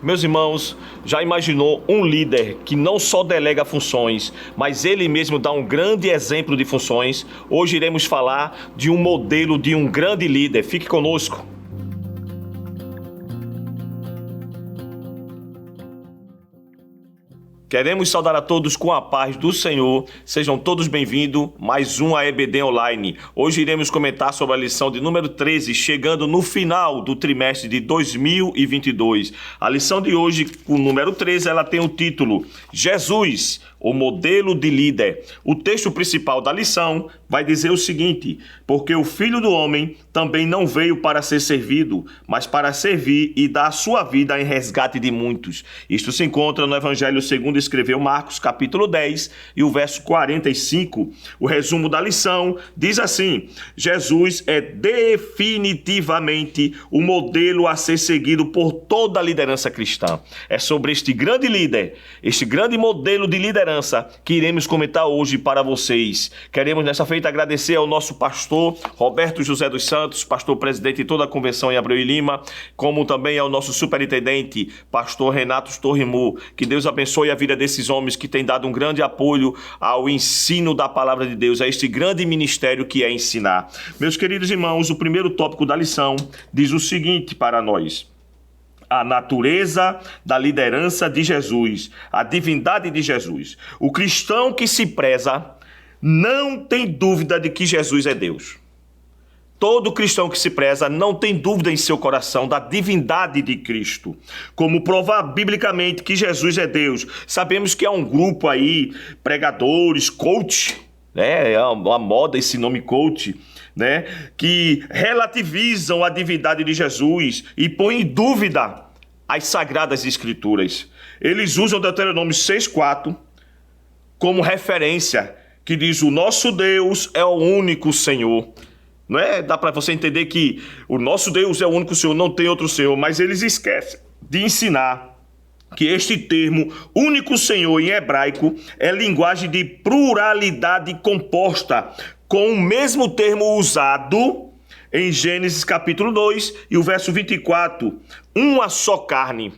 Meus irmãos, já imaginou um líder que não só delega funções, mas ele mesmo dá um grande exemplo de funções? Hoje iremos falar de um modelo de um grande líder. Fique conosco. Queremos saudar a todos com a paz do Senhor. Sejam todos bem-vindos. Mais um EBD Online. Hoje iremos comentar sobre a lição de número 13, chegando no final do trimestre de 2022. A lição de hoje, o número 13, ela tem o título Jesus, o modelo de líder. O texto principal da lição vai dizer o seguinte: porque o Filho do Homem também não veio para ser servido, mas para servir e dar a sua vida em resgate de muitos. Isto se encontra no Evangelho segundo escreveu Marcos, capítulo 10 e o verso 45. O resumo da lição diz assim: Jesus é definitivamente o modelo a ser seguido por toda a liderança cristã. É sobre este grande líder, este grande modelo de liderança que iremos comentar hoje para vocês. Queremos nessa feita agradecer ao nosso pastor Roberto José dos Santos, pastor presidente de toda a convenção em Abreu e Lima, como também ao nosso superintendente, pastor Renato Torrimu. Que Deus abençoe a vida desses homens que têm dado um grande apoio ao ensino da palavra de Deus, a este grande ministério que é ensinar. Meus queridos irmãos, o primeiro tópico da lição diz o seguinte para nós: a natureza da liderança de Jesus, a divindade de Jesus. O cristão que se preza não tem dúvida de que Jesus é Deus. Todo cristão que se preza não tem dúvida em seu coração da divindade de Cristo. Como provar biblicamente que Jesus é Deus? Sabemos que há um grupo aí, pregadores, coach, né? É uma moda esse nome coach, né? Que relativizam a divindade de Jesus e põem em dúvida as sagradas escrituras. Eles usam Deuteronômio 6,4 como referência, que diz: o nosso Deus é o único Senhor. Não é? Dá para você entender que o nosso Deus é o único Senhor, não tem outro Senhor, mas eles esquecem de ensinar que este termo, único Senhor, em hebraico, é linguagem de pluralidade composta, com o mesmo termo usado em Gênesis capítulo 2 e o verso 24, uma só carne.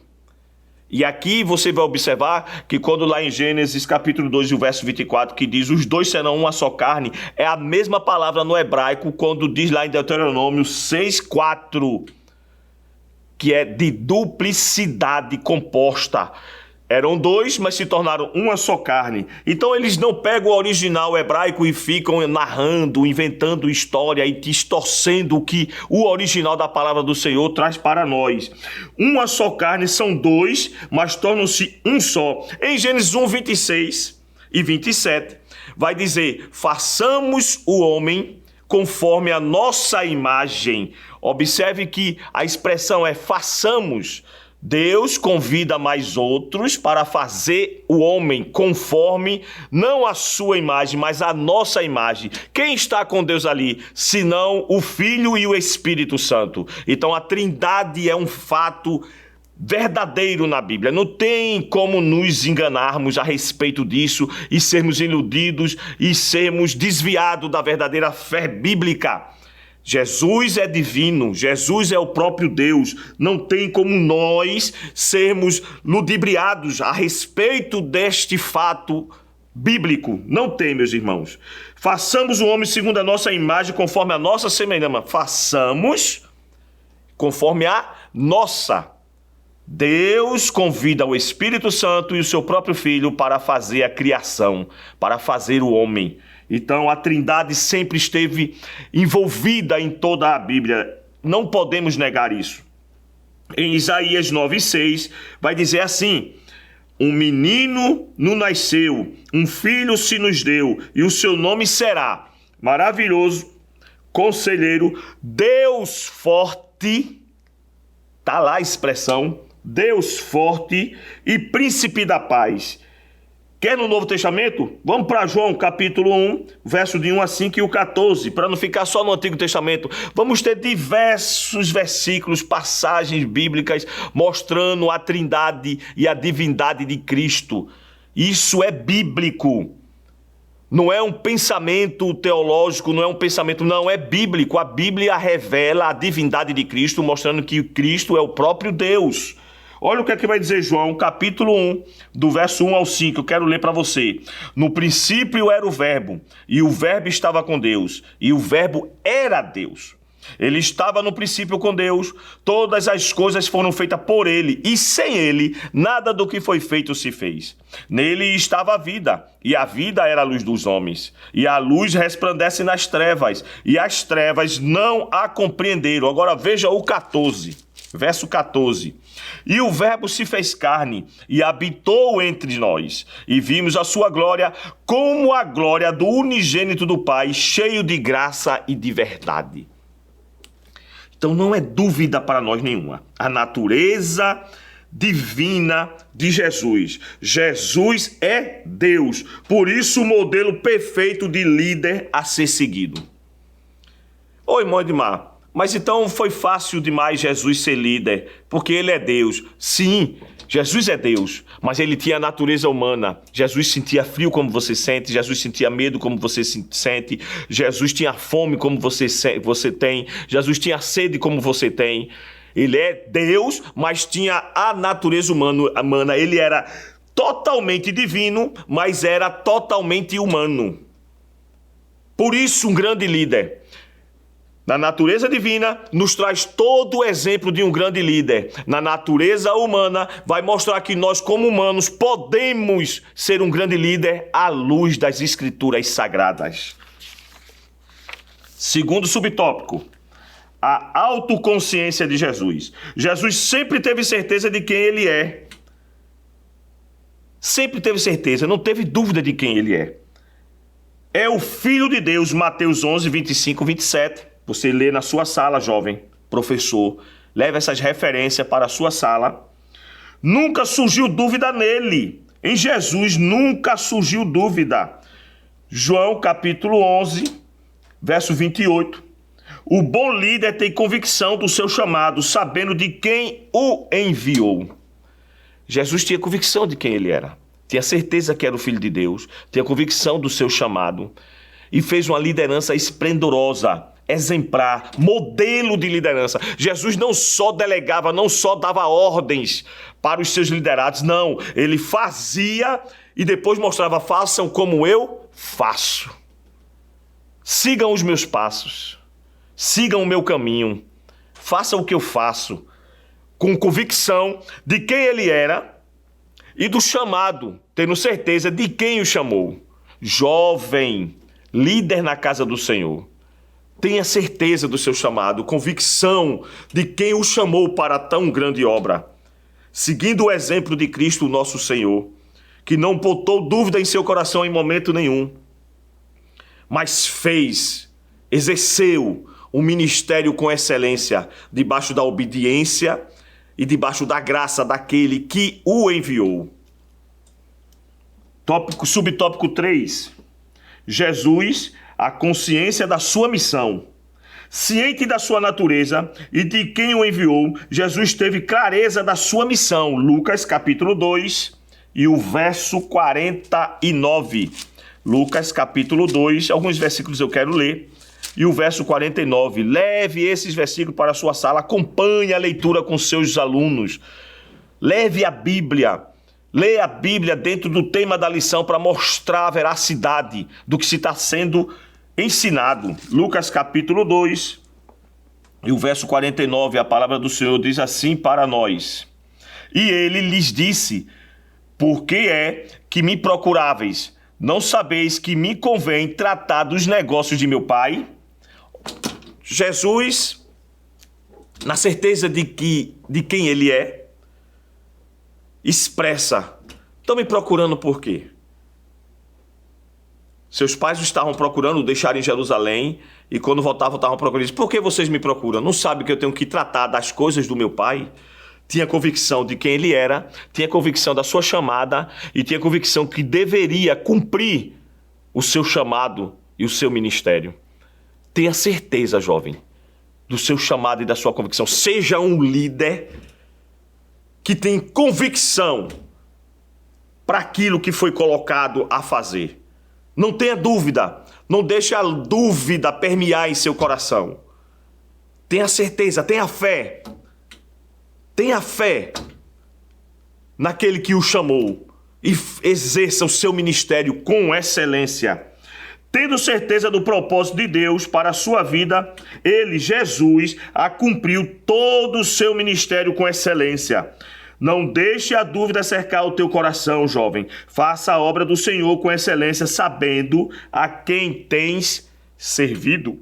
E aqui você vai observar que quando lá em Gênesis capítulo 2 e o verso 24, que diz os dois serão uma só carne, é a mesma palavra no hebraico quando diz lá em Deuteronômio 6,4, que é de duplicidade composta. Eram dois, mas se tornaram uma só carne. Então eles não pegam o original hebraico e ficam narrando, inventando história e distorcendo o que o original da palavra do Senhor traz para nós. Uma só carne são dois, mas tornam-se um só. Em Gênesis 1, 26 e 27, vai dizer: façamos o homem conforme a nossa imagem. Observe que a expressão é façamos. Deus convida mais outros para fazer o homem conforme, não a sua imagem, mas a nossa imagem. Quem está com Deus ali, senão o Filho e o Espírito Santo? Então a Trindade é um fato verdadeiro na Bíblia. Não tem como nos enganarmos a respeito disso e sermos iludidos e sermos desviados da verdadeira fé bíblica. Jesus é divino, Jesus é o próprio Deus. Não tem como nós sermos ludibriados a respeito deste fato bíblico. Não tem, meus irmãos. Façamos o homem segundo a nossa imagem, conforme a nossa semelhança. Façamos conforme a nossa. Deus convida o Espírito Santo e o seu próprio Filho para fazer a criação, para fazer o homem. Então a Trindade sempre esteve envolvida em toda a Bíblia. Não podemos negar isso. Em Isaías 9,6 vai dizer assim: um menino nos nasceu, um filho se nos deu, e o seu nome será Maravilhoso, Conselheiro, Deus Forte. Está lá a expressão, Deus Forte e Príncipe da Paz. Quer no Novo Testamento? Vamos para João capítulo 1, verso de 1 a 5 e o 14, para não ficar só no Antigo Testamento. Vamos ter diversos versículos, passagens bíblicas mostrando a trindade e a divindade de Cristo. Isso é bíblico. Não é um pensamento teológico, não é um pensamento, não, é bíblico. A Bíblia revela a divindade de Cristo, mostrando que Cristo é o próprio Deus. Olha o que é que vai dizer João, capítulo 1, do verso 1 ao 5, eu quero ler para você. No princípio era o verbo, e o verbo estava com Deus, e o verbo era Deus. Ele estava no princípio com Deus, todas as coisas foram feitas por ele, e sem ele, nada do que foi feito se fez. Nele estava a vida, e a vida era a luz dos homens. E a luz resplandece nas trevas, e as trevas não a compreenderam. Agora veja o 14, verso 14. E o verbo se fez carne, e habitou entre nós, e vimos a sua glória, como a glória do unigênito do Pai, cheio de graça e de verdade. Então não é dúvida para nós nenhuma. A natureza divina de Jesus. Jesus é Deus. Por isso o modelo perfeito de líder a ser seguido. Oi, irmão Edmar, mas então foi fácil demais Jesus ser líder, porque ele é Deus. Sim, Jesus é Deus, mas ele tinha a natureza humana. Jesus sentia frio como você sente, Jesus sentia medo como você sente, Jesus tinha fome como você tem, Jesus tinha sede como você tem. Ele é Deus, mas tinha a natureza humana. Ele era totalmente divino, mas era totalmente humano. Por isso, um grande líder na natureza divina, nos traz todo o exemplo de um grande líder. Na natureza humana, vai mostrar que nós, como humanos, podemos ser um grande líder à luz das Escrituras Sagradas. Segundo subtópico, a autoconsciência de Jesus. Jesus sempre teve certeza de quem ele é. Sempre teve certeza, não teve dúvida de quem ele é. É o Filho de Deus, Mateus 11, 25, 27. Você lê na sua sala, jovem, professor, leve essas referências para a sua sala. Nunca surgiu dúvida nele. Em Jesus nunca surgiu dúvida. João capítulo 11, verso 28. O bom líder tem convicção do seu chamado, sabendo de quem o enviou. Jesus tinha convicção de quem ele era. Tinha certeza que era o Filho de Deus. Tinha convicção do seu chamado. E fez uma liderança esplendorosa, exemplar, modelo de liderança. Jesus não só delegava, não só dava ordens para os seus liderados, não. Ele fazia e depois mostrava, façam como eu faço. Sigam os meus passos. Sigam o meu caminho. Façam o que eu faço. Com convicção de quem ele era e do chamado, tendo certeza de quem o chamou. Jovem, líder na casa do Senhor. Tenha certeza do seu chamado, convicção de quem o chamou para tão grande obra. Seguindo o exemplo de Cristo, nosso Senhor, que não botou dúvida em seu coração em momento nenhum, mas exerceu um ministério com excelência, debaixo da obediência e debaixo da graça daquele que o enviou. Subtópico 3. Jesus, a consciência da sua missão. Ciente da sua natureza e de quem o enviou, Jesus teve clareza da sua missão. Lucas capítulo 2 e o verso 49. Lucas capítulo 2, alguns versículos eu quero ler. E o verso 49. Leve esses versículos para a sua sala, acompanhe a leitura com seus alunos. Leve a Bíblia. Leia a Bíblia dentro do tema da lição para mostrar a veracidade do que se está sendo ensinado. Lucas capítulo 2 e o verso 49, a palavra do Senhor diz assim para nós. E ele lhes disse, por que é que me procuráveis? Não sabeis que me convém tratar dos negócios de meu Pai? Jesus, na certeza de quem ele é, expressa, estão me procurando por quê? Seus pais o estavam procurando, o deixaram em Jerusalém, e quando voltavam estavam procurando. Por que vocês me procuram? Não sabem que eu tenho que tratar das coisas do meu Pai? Tinha convicção de quem ele era, tinha convicção da sua chamada, e tinha convicção que deveria cumprir o seu chamado e o seu ministério. Tenha certeza, jovem, do seu chamado e da sua convicção. Seja um líder que tem convicção para aquilo que foi colocado a fazer. Não tenha dúvida, não deixe a dúvida permear em seu coração. Tenha certeza, tenha fé. Tenha fé naquele que o chamou e exerça o seu ministério com excelência. Tendo certeza do propósito de Deus para a sua vida, ele, Jesus, cumpriu todo o seu ministério com excelência. Não deixe a dúvida cercar o teu coração, jovem. Faça a obra do Senhor com excelência, sabendo a quem tens servido.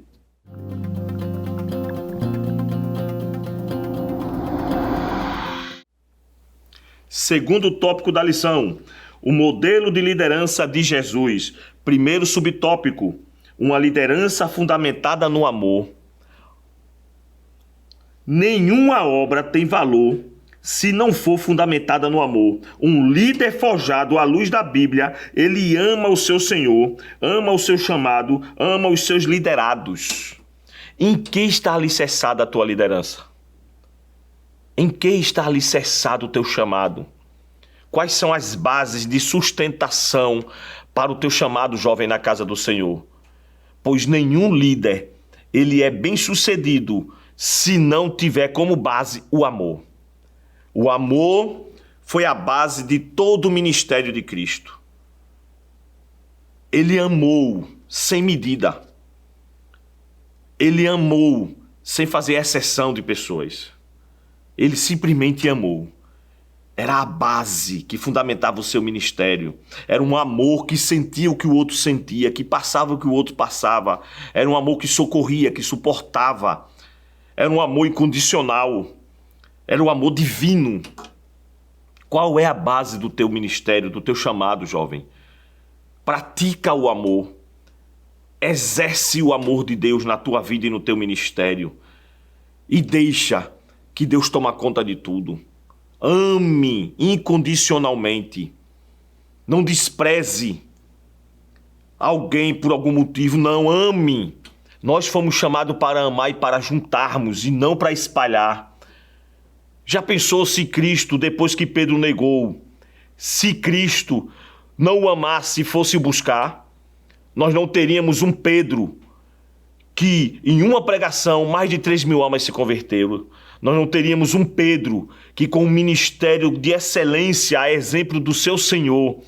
Segundo tópico da lição, o modelo de liderança de Jesus. Primeiro subtópico, uma liderança fundamentada no amor. Nenhuma obra tem valor se não for fundamentada no amor. Um líder forjado à luz da Bíblia, ele ama o seu Senhor, ama o seu chamado, ama os seus liderados. Em que está alicerçada a tua liderança? Em que está alicerçado o teu chamado? Quais são as bases de sustentação para o teu chamado, jovem, na casa do Senhor? Pois nenhum líder, ele é bem-sucedido se não tiver como base o amor. O amor foi a base de todo o ministério de Cristo. Ele amou sem medida. Ele amou sem fazer exceção de pessoas. Ele simplesmente amou. Era a base que fundamentava o seu ministério. Era um amor que sentia o que o outro sentia, que passava o que o outro passava. Era um amor que socorria, que suportava. Era um amor incondicional. Era um amor divino. Qual é a base do teu ministério, do teu chamado, jovem? Pratica o amor. Exerce o amor de Deus na tua vida e no teu ministério. E deixa que Deus toma conta de tudo. Ame incondicionalmente. Não despreze alguém por algum motivo. Não, ame. Nós fomos chamados para amar e para juntarmos e não para espalhar. Já pensou se Cristo, depois que Pedro negou, se Cristo não o amasse e fosse o buscar? Nós não teríamos um Pedro que em uma pregação mais de 3.000 almas se converteram. Nós não teríamos um Pedro que com um ministério de excelência, a exemplo do seu Senhor,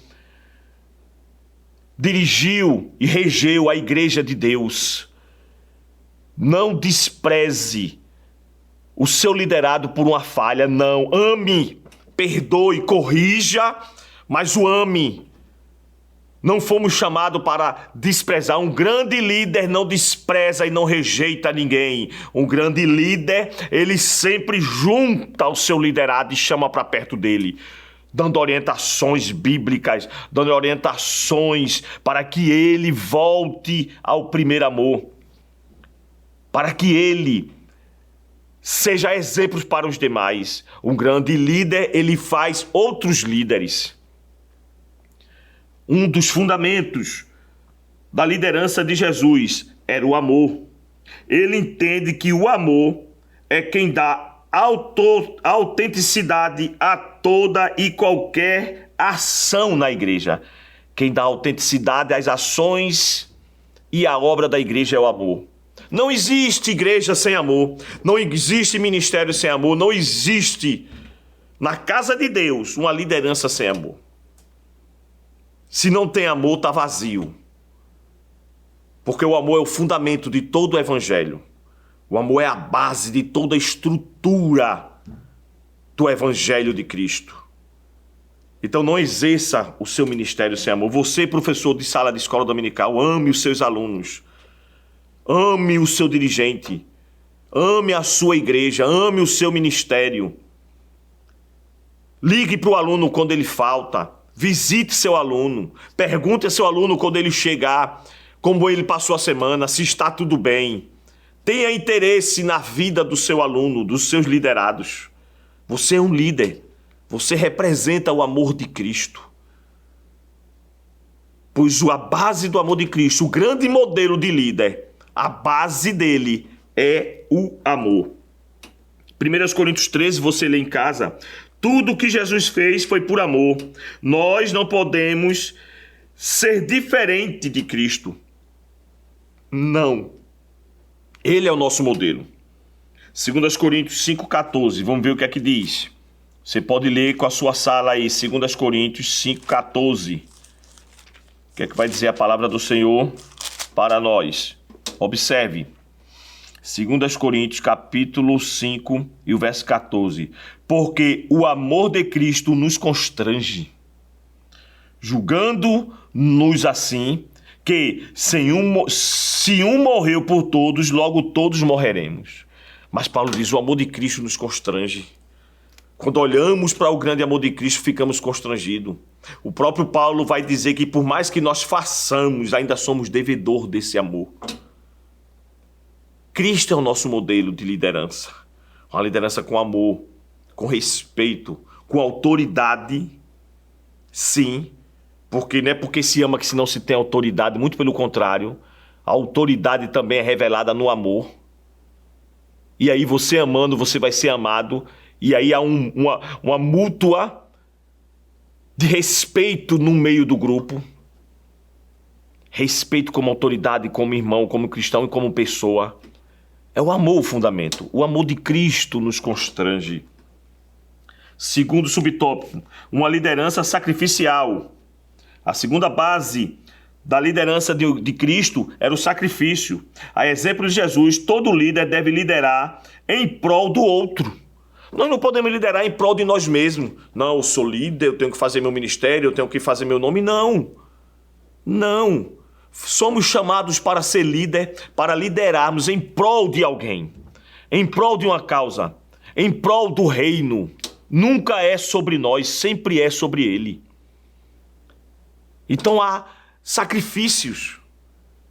dirigiu e regeu a igreja de Deus. Não despreze o seu liderado por uma falha, não. Ame, perdoe, corrija, mas o ame. Não fomos chamados para desprezar. Um grande líder não despreza e não rejeita ninguém. Um grande líder, ele sempre junta o seu liderado e chama para perto dele, dando orientações bíblicas, dando orientações para que ele volte ao primeiro amor, para que ele seja exemplo para os demais. Um grande líder, ele faz outros líderes. Um dos fundamentos da liderança de Jesus era o amor. Ele entende que o amor é quem dá autenticidade a toda e qualquer ação na igreja. Quem dá autenticidade às ações e à obra da igreja é o amor. Não existe igreja sem amor. Não existe ministério sem amor. Não existe na casa de Deus uma liderança sem amor. Se não tem amor, está vazio. Porque o amor é o fundamento de todo o evangelho. O amor é a base de toda a estrutura do evangelho de Cristo. Então não exerça o seu ministério sem amor. Você, professor de sala de escola dominical, ame os seus alunos. Ame o seu dirigente. Ame a sua igreja. Ame o seu ministério. Ligue para o aluno quando ele falta. Visite seu aluno, pergunte a seu aluno quando ele chegar, como ele passou a semana, se está tudo bem. Tenha interesse na vida do seu aluno, dos seus liderados. Você é um líder, você representa o amor de Cristo. Pois a base do amor de Cristo, o grande modelo de líder, a base dele é o amor. 1 Coríntios 13, você lê em casa. Tudo o que Jesus fez foi por amor. Nós não podemos ser diferente de Cristo. Não. Ele é o nosso modelo. 2 Coríntios 5,14. Vamos ver o que é que diz. Você pode ler com a sua sala aí, 2 Coríntios 5,14. O que é que vai dizer a palavra do Senhor para nós? Observe. 2 Coríntios capítulo 5 e o verso 14. Porque o amor de Cristo nos constrange, julgando-nos assim, que se um morreu por todos, logo todos morreremos. Mas Paulo diz, o amor de Cristo nos constrange. Quando olhamos para o grande amor de Cristo, ficamos constrangidos. O próprio Paulo vai dizer que por mais que nós façamos, ainda somos devedor desse amor. Cristo é o nosso modelo de liderança. Uma liderança com amor, com respeito, com autoridade. Sim, porque não é porque se ama que se não se tem autoridade, muito pelo contrário. A autoridade também é revelada no amor. E aí você amando, você vai ser amado. E aí há uma mútua de respeito no meio do grupo. Respeito como autoridade, como irmão, como cristão e como pessoa. É o amor o fundamento. O amor de Cristo nos constrange. Segundo subtópico, uma liderança sacrificial. A segunda base da liderança de Cristo era o sacrifício. A exemplo de Jesus, todo líder deve liderar em prol do outro. Nós não podemos liderar em prol de nós mesmos. Não, eu sou líder, eu tenho que fazer meu ministério, eu tenho que fazer meu nome. Não. Não. Somos chamados para ser líder, para liderarmos em prol de alguém, em prol de uma causa, em prol do reino. Nunca é sobre nós, sempre é sobre ele. Então há sacrifícios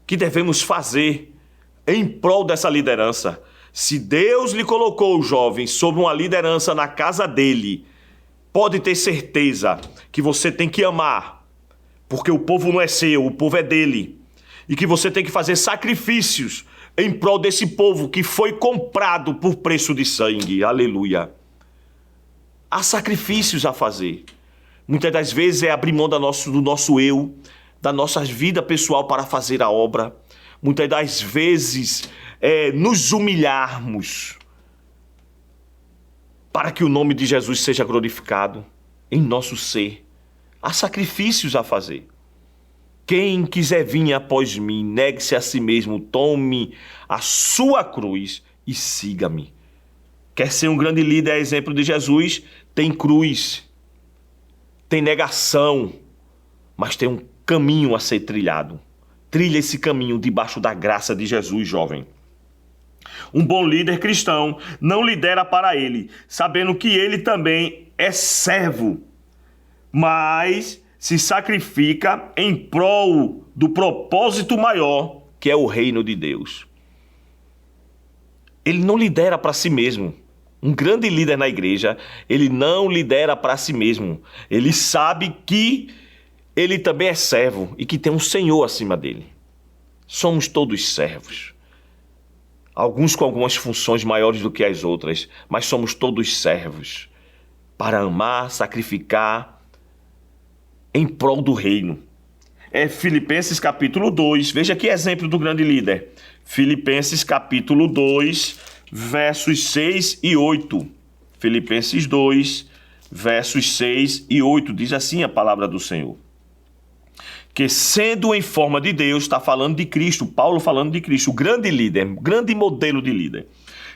que devemos fazer em prol dessa liderança. Se Deus lhe colocou, jovem, sob uma liderança na casa dele, pode ter certeza que você tem que amar, porque o povo não é seu, o povo é dele. E que você tem que fazer sacrifícios em prol desse povo que foi comprado por preço de sangue. Aleluia. Há sacrifícios a fazer. Muitas das vezes é abrir mão do nosso eu, da nossa vida pessoal para fazer a obra. Muitas das vezes é nos humilharmos para que o nome de Jesus seja glorificado em nosso ser. Há sacrifícios a fazer. Quem quiser vir após mim, negue-se a si mesmo, tome a sua cruz e siga-me. Quer ser um grande líder, é exemplo de Jesus? Tem cruz, tem negação, mas tem um caminho a ser trilhado. Trilha esse caminho debaixo da graça de Jesus, jovem. Um bom líder cristão não lidera para ele, sabendo que ele também é servo, mas se sacrifica em prol do propósito maior, que é o reino de Deus. Ele não lidera para si mesmo. Um grande líder na igreja, ele não lidera para si mesmo. Ele sabe que ele também é servo e que tem um Senhor acima dele. Somos todos servos. Alguns com algumas funções maiores do que as outras, mas somos todos servos para amar, sacrificar em prol do reino. É Filipenses capítulo 2, veja que exemplo do grande líder. Filipenses capítulo 2, versos 6 e 8. Filipenses 2, versos 6 e 8, diz assim a palavra do Senhor. Que sendo em forma de Deus, está falando de Cristo, Paulo falando de Cristo, o grande líder, grande modelo de líder.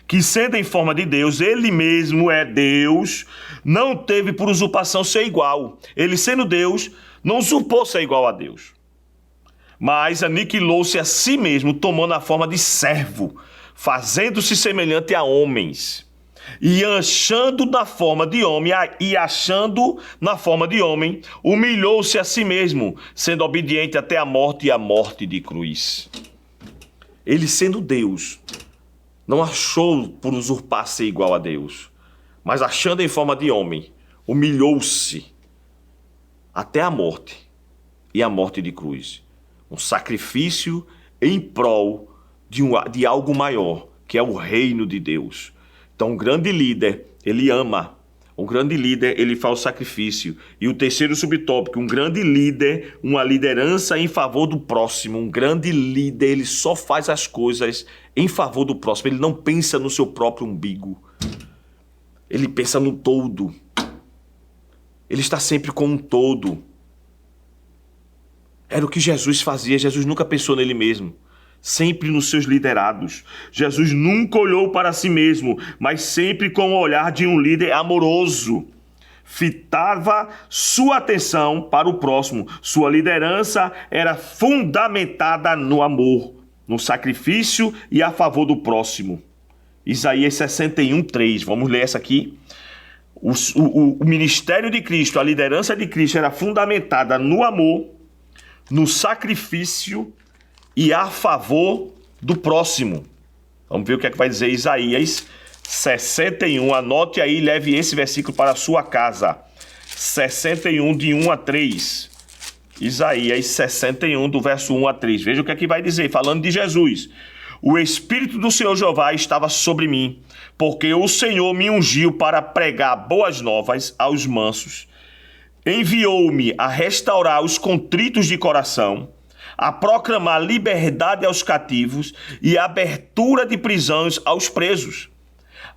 Que sendo em forma de Deus, ele mesmo é Deus, não teve por usurpação ser igual. Ele sendo Deus, não usurpou ser igual a Deus. Mas aniquilou-se a si mesmo, tomando a forma de servo, fazendo-se semelhante a homens. E achando na forma de homem, humilhou-se a si mesmo, sendo obediente até a morte e a morte de cruz. Ele sendo Deus, não achou por usurpar ser igual a Deus, mas achando em forma de homem, humilhou-se até a morte e a morte de cruz. Um sacrifício em prol de algo maior, que é o reino de Deus. Então, um grande líder, ele ama. Um grande líder, ele faz o sacrifício. E o terceiro subtópico, um grande líder, uma liderança em favor do próximo. Um grande líder, ele só faz as coisas em favor do próximo. Ele não pensa no seu próprio umbigo. Ele pensa no todo. Ele está sempre com um todo. Era o que Jesus fazia. Jesus nunca pensou nele mesmo. Sempre nos seus liderados. Jesus nunca olhou para si mesmo, mas sempre com o olhar de um líder amoroso. Fitava sua atenção para o próximo. Sua liderança era fundamentada no amor, no sacrifício e a favor do próximo. Isaías 61:3. Vamos ler essa aqui. O ministério de Cristo, a liderança de Cristo era fundamentada no amor, no sacrifício e a favor do próximo. Vamos ver o que é que vai dizer Isaías 61. Anote aí e leve esse versículo para a sua casa. 61, de 1 a 3. Isaías 61, do verso 1 a 3. Veja o que é que vai dizer, falando de Jesus. O Espírito do Senhor Jeová estava sobre mim, porque o Senhor me ungiu para pregar boas novas aos mansos. Enviou-me a restaurar os contritos de coração, a proclamar liberdade aos cativos e abertura de prisões aos presos,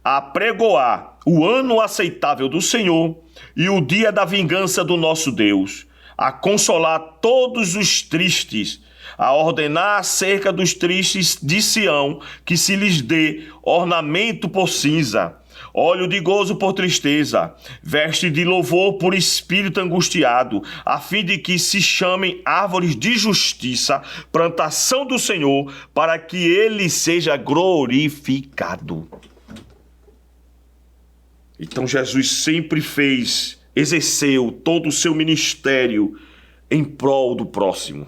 a pregoar o ano aceitável do Senhor e o dia da vingança do nosso Deus, a consolar todos os tristes, a ordenar acerca dos tristes de Sião que se lhes dê ornamento por cinza, óleo de gozo por tristeza, veste de louvor por espírito angustiado, a fim de que se chamem árvores de justiça, plantação do Senhor, para que ele seja glorificado. Então Jesus sempre exerceu todo o seu ministério em prol do próximo.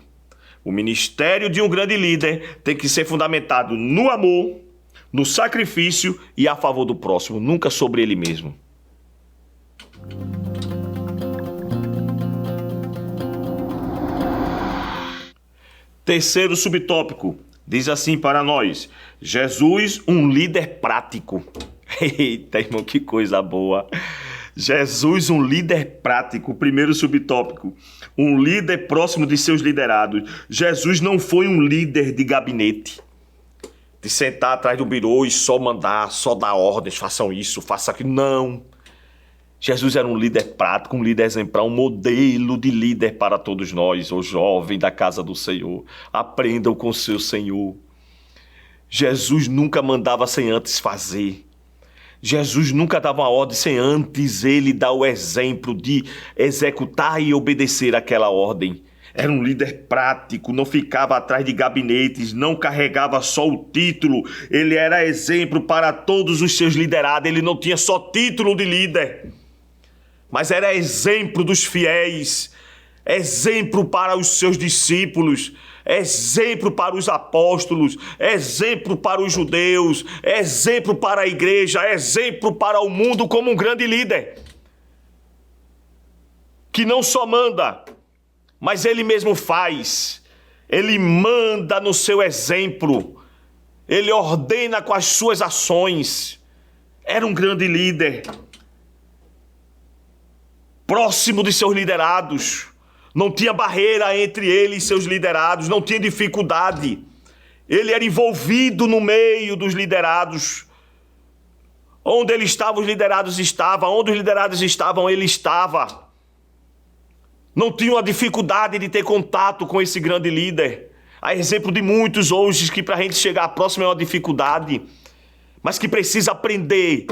O ministério de um grande líder tem que ser fundamentado no amor, no sacrifício e a favor do próximo, nunca sobre ele mesmo. Terceiro subtópico, diz assim para nós: Jesus, um líder prático. Eita, irmão, que coisa boa. Jesus, um líder prático. Primeiro subtópico, um líder próximo de seus liderados. Jesus não foi um líder de gabinete, de sentar atrás do birô e só mandar, só dar ordens, façam isso, façam aquilo. Não. Jesus era um líder prático, um líder exemplar, um modelo de líder para todos nós, o jovem da casa do Senhor. Aprendam com o seu Senhor. Jesus nunca mandava sem antes fazer. Jesus nunca dava uma ordem sem antes ele dar o exemplo de executar e obedecer aquela ordem. Era um líder prático, não ficava atrás de gabinetes, não carregava só o título. Ele era exemplo para todos os seus liderados. Ele não tinha só título de líder, mas era exemplo dos fiéis, exemplo para os seus discípulos, exemplo para os apóstolos, exemplo para os judeus, exemplo para a igreja, exemplo para o mundo como um grande líder, que não só manda, mas ele mesmo faz. Ele manda no seu exemplo, ele ordena com as suas ações. Era um grande líder, próximo de seus liderados. Não tinha barreira entre ele e seus liderados, não tinha dificuldade. Ele era envolvido no meio dos liderados. Onde ele estava, os liderados estavam. Onde os liderados estavam, ele estava. Não tinha uma dificuldade de ter contato com esse grande líder. A exemplo de muitos hoje que para a gente chegar próximo é uma dificuldade, mas que precisa aprender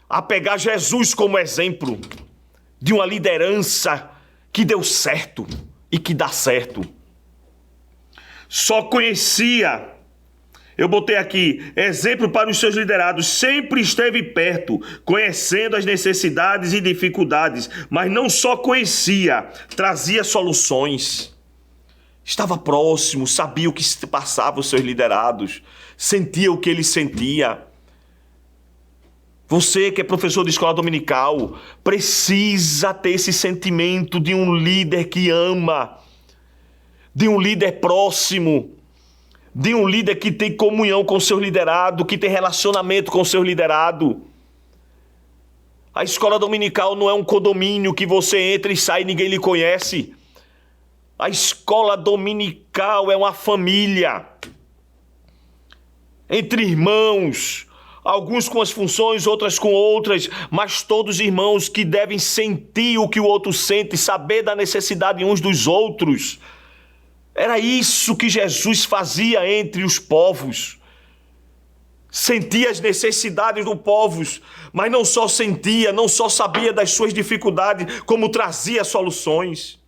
a pegar Jesus como exemplo de uma liderança que deu certo e que dá certo. Só conhecia, eu botei aqui, exemplo para os seus liderados, sempre esteve perto, conhecendo as necessidades e dificuldades, mas não só conhecia, trazia soluções. Estava próximo, sabia o que se passava os seus liderados, sentia o que ele sentia. Você que é professor de escola dominical, precisa ter esse sentimento de um líder que ama, de um líder próximo, de um líder que tem comunhão com o seu liderado, que tem relacionamento com o seu liderado. A escola dominical não é um condomínio que você entra e sai e ninguém lhe conhece. A escola dominical é uma família, entre irmãos, alguns com as funções, outras com outras, mas todos irmãos que devem sentir o que o outro sente, saber da necessidade uns dos outros. Era isso que Jesus fazia entre os povos. Sentia as necessidades dos povos, mas não só sentia, não só sabia das suas dificuldades, como trazia soluções.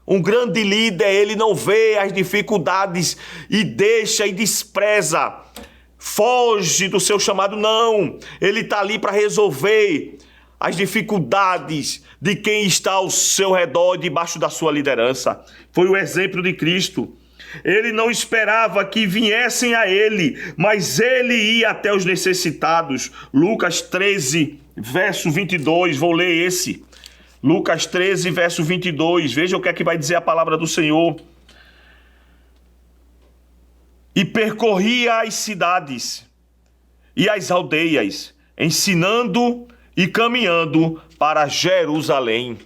Um grande líder, ele não vê as dificuldades e deixa e despreza, foge do seu chamado, não. Ele está ali para resolver as dificuldades de quem está ao seu redor, debaixo da sua liderança. Foi o exemplo de Cristo. Ele não esperava que viessem a ele, mas ele ia até os necessitados. Lucas 13, verso 22, vou ler esse. Lucas 13, verso 22, veja o que é que vai dizer a palavra do Senhor. E percorria as cidades e as aldeias, ensinando e caminhando para Jerusalém.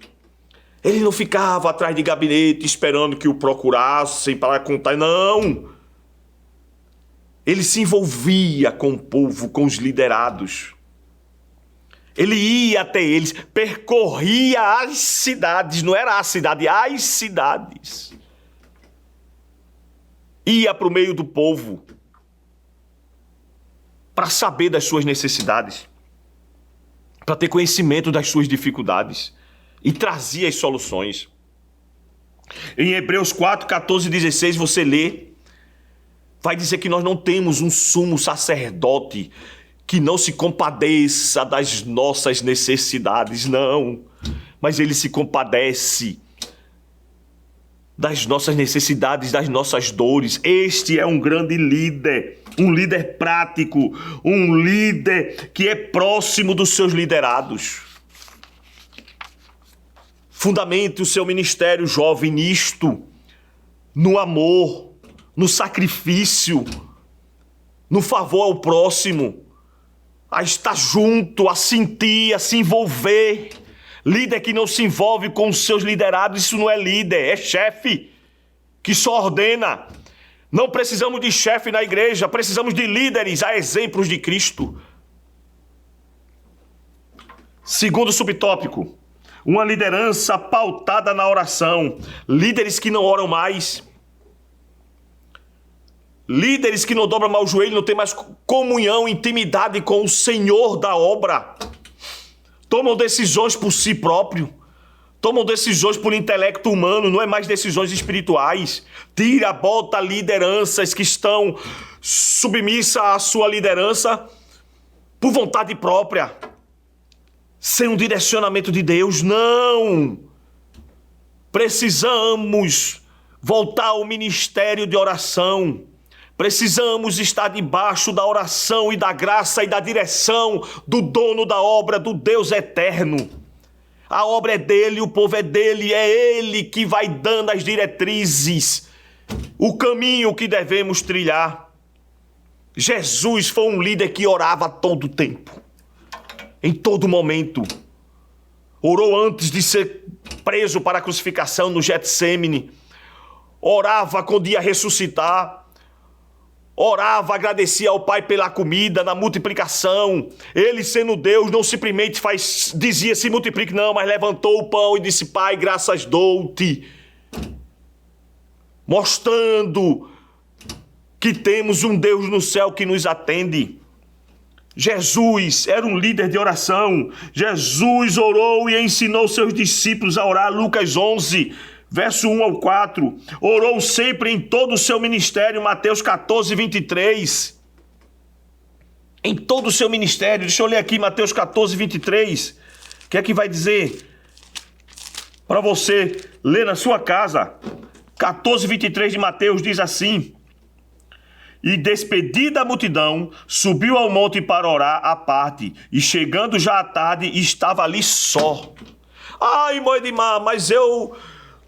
Ele não ficava atrás de gabinete esperando que o procurassem para contar, não. Ele se envolvia com o povo, com os liderados. Ele ia até eles, percorria as cidades, não era a cidade, as cidades. Ia para o meio do povo para saber das suas necessidades, para ter conhecimento das suas dificuldades e trazia as soluções. Em Hebreus 4, 14 e 16 você lê, vai dizer que nós não temos um sumo sacerdote que não se compadeça das nossas necessidades, não. Mas ele se compadece das nossas necessidades, das nossas dores. Este é um grande líder, um líder prático, um líder que é próximo dos seus liderados. Fundamente o seu ministério, jovem, nisto, no amor, no sacrifício, no favor ao próximo, a estar junto, a sentir, a se envolver. Líder que não se envolve com os seus liderados, isso não é líder, é chefe que só ordena. Não precisamos de chefe na igreja, precisamos de líderes a exemplos de Cristo. Segundo subtópico, uma liderança pautada na oração. Líderes que não oram mais. Líderes que não dobram mais o joelho, não têm mais comunhão, intimidade com o Senhor da obra. Tomam decisões por si próprio. Tomam decisões por intelecto humano, não é mais decisões espirituais. Tira, bota lideranças que estão submissas à sua liderança por vontade própria. Sem um direcionamento de Deus, não. Precisamos voltar ao ministério de oração. Precisamos estar debaixo da oração e da graça e da direção do dono da obra, do Deus eterno. A obra é dele, o povo é dele, é ele que vai dando as diretrizes, o caminho que devemos trilhar. Jesus foi um líder que orava a todo tempo, em todo momento. Orou antes de ser preso para a crucificação no Getsêmani. Orava quando ia ressuscitar. Orava, agradecia ao Pai pela comida, na multiplicação. Ele, sendo Deus, não simplesmente dizia se multiplique, não, mas levantou o pão e disse, Pai, graças dou-te. Mostrando que temos um Deus no céu que nos atende. Jesus era um líder de oração. Jesus orou e ensinou seus discípulos a orar. Lucas 11, verso 1 ao 4. Orou sempre em todo o seu ministério. Mateus 14, 23. Em todo o seu ministério. Deixa eu ler aqui Mateus 14, 23. O que é que vai dizer? Para você ler na sua casa. 14, 23 de Mateus diz assim: e despedida a multidão, subiu ao monte para orar à parte, e chegando já à tarde, estava ali só. Ai, mãe de Mar, mas eu...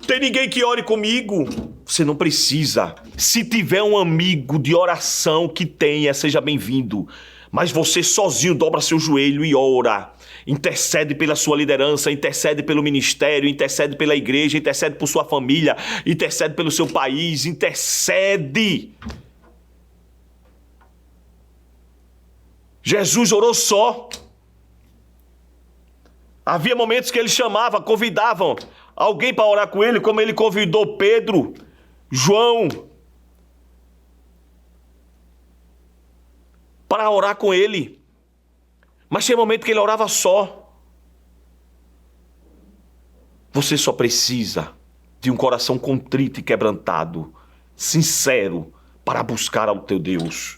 tem ninguém que ore comigo? Você não precisa. Se tiver um amigo de oração que tenha, seja bem-vindo. Mas você sozinho dobra seu joelho e ora. Intercede pela sua liderança, intercede pelo ministério, intercede pela igreja, intercede por sua família, intercede pelo seu país, intercede. Jesus orou só. Havia momentos que ele chamava, convidavam alguém para orar com ele, como ele convidou Pedro, João, para orar com ele. Mas tinha momento que ele orava só. Você só precisa de um coração contrito e quebrantado, sincero, para buscar ao teu Deus.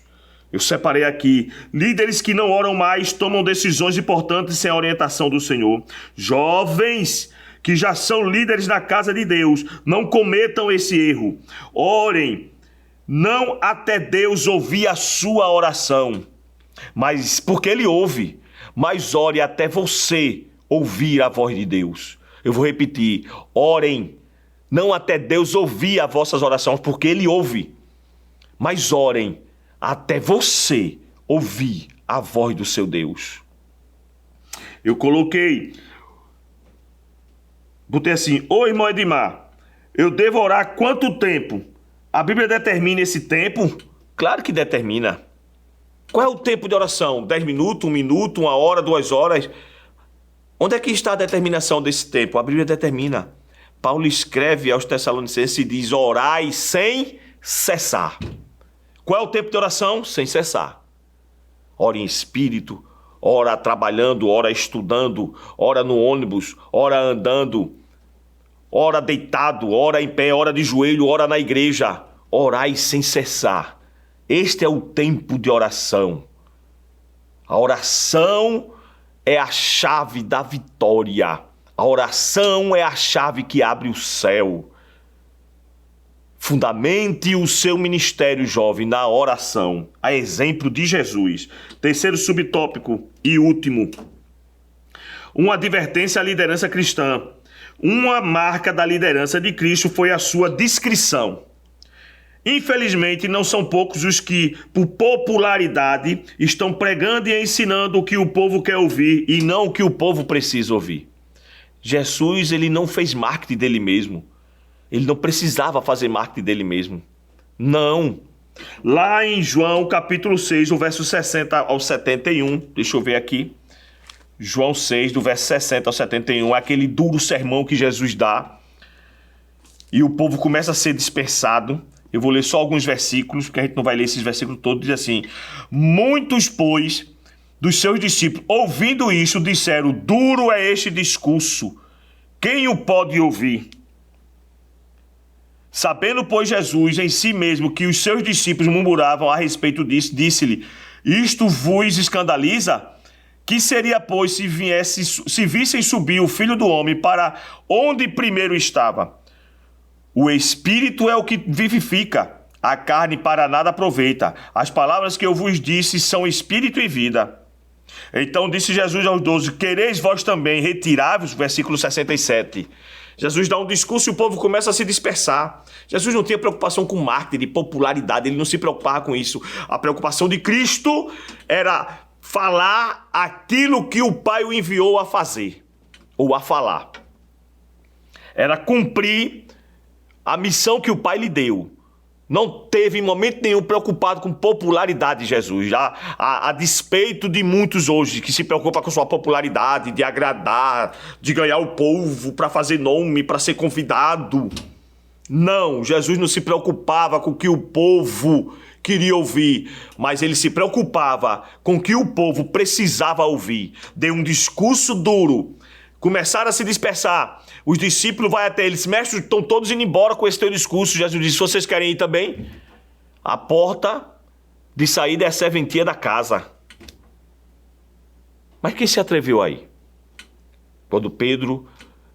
Eu separei aqui: líderes que não oram mais tomam decisões importantes sem a orientação do Senhor. Jovens que já são líderes na casa de Deus, não cometam esse erro. Orem, não até Deus ouvir a sua oração, mas porque Ele ouve, mas ore até você ouvir a voz de Deus. Eu vou repetir: orem, não até Deus ouvir as vossas orações, porque Ele ouve, mas orem até você ouvir a voz do seu Deus. Eu botei assim: ô irmão Edmar, eu devo orar quanto tempo? A Bíblia determina esse tempo? Claro que determina. Qual é o tempo de oração? 10 minutos, 1 minuto, 1 hora, 2 horas? Onde é que está a determinação desse tempo? A Bíblia determina. Paulo escreve aos Tessalonicenses e diz: orai sem cessar. Qual é o tempo de oração? Sem cessar. Ora em espírito, ora trabalhando, ora estudando, ora no ônibus, ora andando, ora deitado, ora em pé, ora de joelho, ora na igreja. Orai sem cessar. Este é o tempo de oração. A oração é a chave da vitória. A oração é a chave que abre o céu. Fundamente o seu ministério, jovem, na oração, a exemplo de Jesus. Terceiro subtópico e último: uma advertência à liderança cristã. Uma marca da liderança de Cristo foi a sua discrição. Infelizmente, não são poucos os que, por popularidade, estão pregando e ensinando o que o povo quer ouvir e não o que o povo precisa ouvir. Jesus, ele não fez marketing dele mesmo. Ele não precisava fazer marketing dele mesmo. Não. Lá em João, capítulo 6, do verso 60 ao 71, deixa eu ver aqui. João 6, do verso 60 ao 71, é aquele duro sermão que Jesus dá. E o povo começa a ser dispersado. Eu vou ler só alguns versículos, porque a gente não vai ler esses versículos todos. Diz assim: muitos, pois, dos seus discípulos, ouvindo isso, disseram: duro é este discurso, quem o pode ouvir? Sabendo, pois, Jesus em si mesmo que os seus discípulos murmuravam a respeito disso, disse-lhe: isto vos escandaliza? Que seria, pois, se vissem subir o Filho do Homem para onde primeiro estava? O Espírito é o que vivifica, a carne para nada aproveita. As palavras que eu vos disse são Espírito e vida. Então disse Jesus aos 12: quereis vós também retirar-vos? Versículo 67. Jesus dá um discurso e o povo começa a se dispersar. Jesus não tinha preocupação com marketing, de popularidade, ele não se preocupava com isso. A preocupação de Cristo era falar aquilo que o Pai o enviou a fazer, ou a falar. Era cumprir a missão que o Pai lhe deu. Não teve em momento nenhum preocupado com popularidade, Jesus. Já a despeito de muitos hoje que se preocupam com sua popularidade, de agradar, de ganhar o povo, para fazer nome, para ser convidado. Não, Jesus não se preocupava com o que o povo queria ouvir, mas ele se preocupava com o que o povo precisava ouvir. Deu um discurso duro. Começaram a se dispersar. Os discípulos vão até eles: mestre, estão todos indo embora com esse teu discurso. Jesus disse: vocês querem ir também? A porta de saída é a serventia da casa. Mas quem se atreveu aí? Quando Pedro,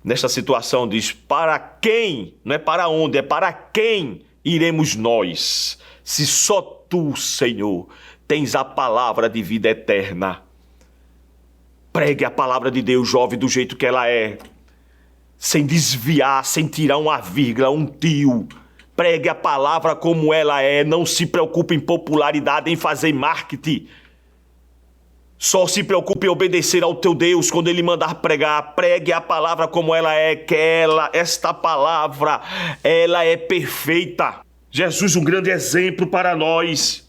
nesta situação, diz: para quem? Não é para onde, é para quem iremos nós? Se só tu, Senhor, tens a palavra de vida eterna. Pregue a palavra de Deus, jovem, do jeito que ela é. Sem desviar, sem tirar uma vírgula, um tio. Pregue a palavra como ela é. Não se preocupe em popularidade, em fazer marketing. Só se preocupe em obedecer ao teu Deus quando Ele mandar pregar. Pregue a palavra como ela é, que esta palavra, ela é perfeita. Jesus, um grande exemplo para nós.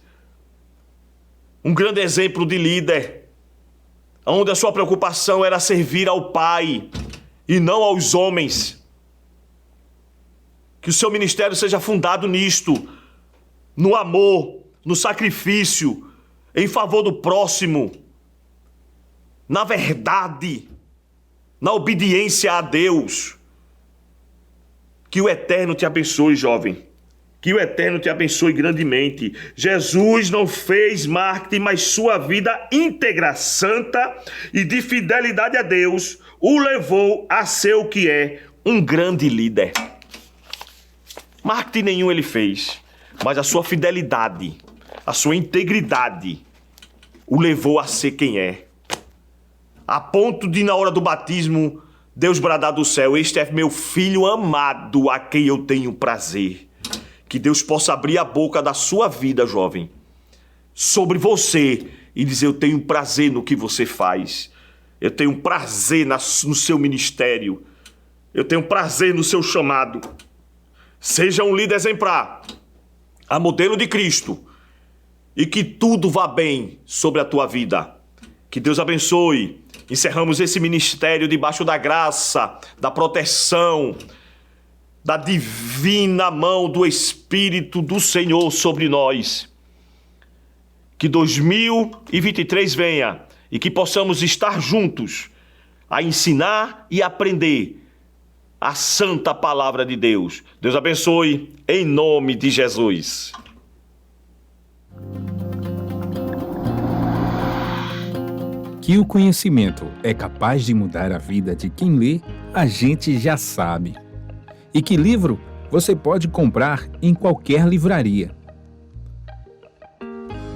Um grande exemplo de líder, onde a sua preocupação era servir ao Pai e não aos homens. Que o seu ministério seja fundado nisto, no amor, no sacrifício, em favor do próximo, na verdade, na obediência a Deus. Que o Eterno te abençoe, jovem. Que o Eterno te abençoe grandemente. Jesus não fez marketing, mas sua vida íntegra, santa e de fidelidade a Deus o levou a ser o que é, um grande líder. Marketing nenhum ele fez, mas a sua fidelidade, a sua integridade o levou a ser quem é. A ponto de, na hora do batismo, Deus bradar do céu: este é meu filho amado, a quem eu tenho prazer. Que Deus possa abrir a boca da sua vida, jovem, sobre você e dizer: eu tenho prazer no que você faz. Eu tenho prazer no seu ministério. Eu tenho prazer no seu chamado. Seja um líder exemplar, a modelo de Cristo, e que tudo vá bem sobre a tua vida. Que Deus abençoe. Encerramos esse ministério debaixo da graça, da proteção, da divina mão do Espírito do Senhor sobre nós. Que 2023 venha e que possamos estar juntos a ensinar e aprender a santa palavra de Deus. Deus abençoe, em nome de Jesus. Que o conhecimento é capaz de mudar a vida de quem lê, a gente já sabe. E que livro você pode comprar em qualquer livraria.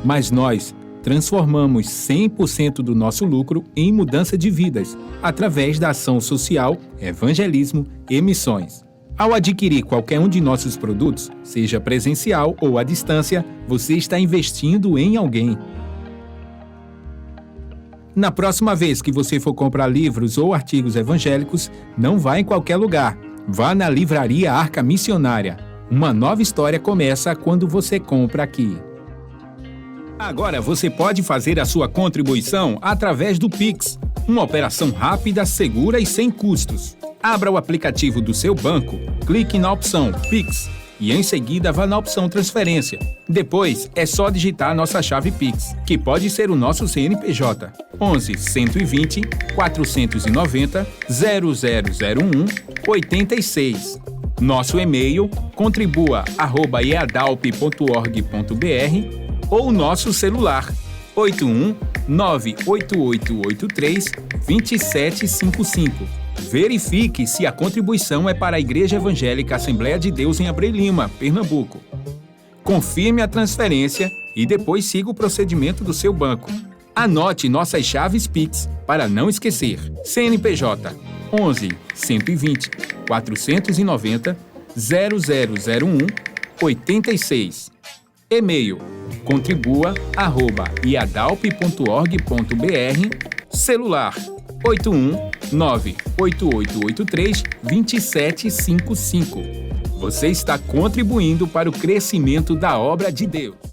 Mas nós transformamos 100% do nosso lucro em mudança de vidas, através da ação social, evangelismo e missões. Ao adquirir qualquer um de nossos produtos, seja presencial ou à distância, você está investindo em alguém. Na próxima vez que você for comprar livros ou artigos evangélicos, não vá em qualquer lugar. Vá na Livraria Arca Missionária. Uma nova história começa quando você compra aqui. Agora você pode fazer a sua contribuição através do Pix. Uma operação rápida, segura e sem custos. Abra o aplicativo do seu banco, clique na opção Pix e em seguida vá na opção Transferência. Depois é só digitar nossa chave Pix, que pode ser o nosso CNPJ 11 120 490 0001 86. Nosso e-mail contribua@eadalp.org.br ou nosso celular 81 98883 2755. Verifique se a contribuição é para a Igreja Evangélica Assembleia de Deus em Abreu Lima, Pernambuco. Confirme a transferência e depois siga o procedimento do seu banco. Anote nossas chaves Pix para não esquecer. CNPJ 11 120 490 0001 86. E-mail contribua@iadalp.org.br. Celular 81 98883 2755. Você está contribuindo para o crescimento da obra de Deus.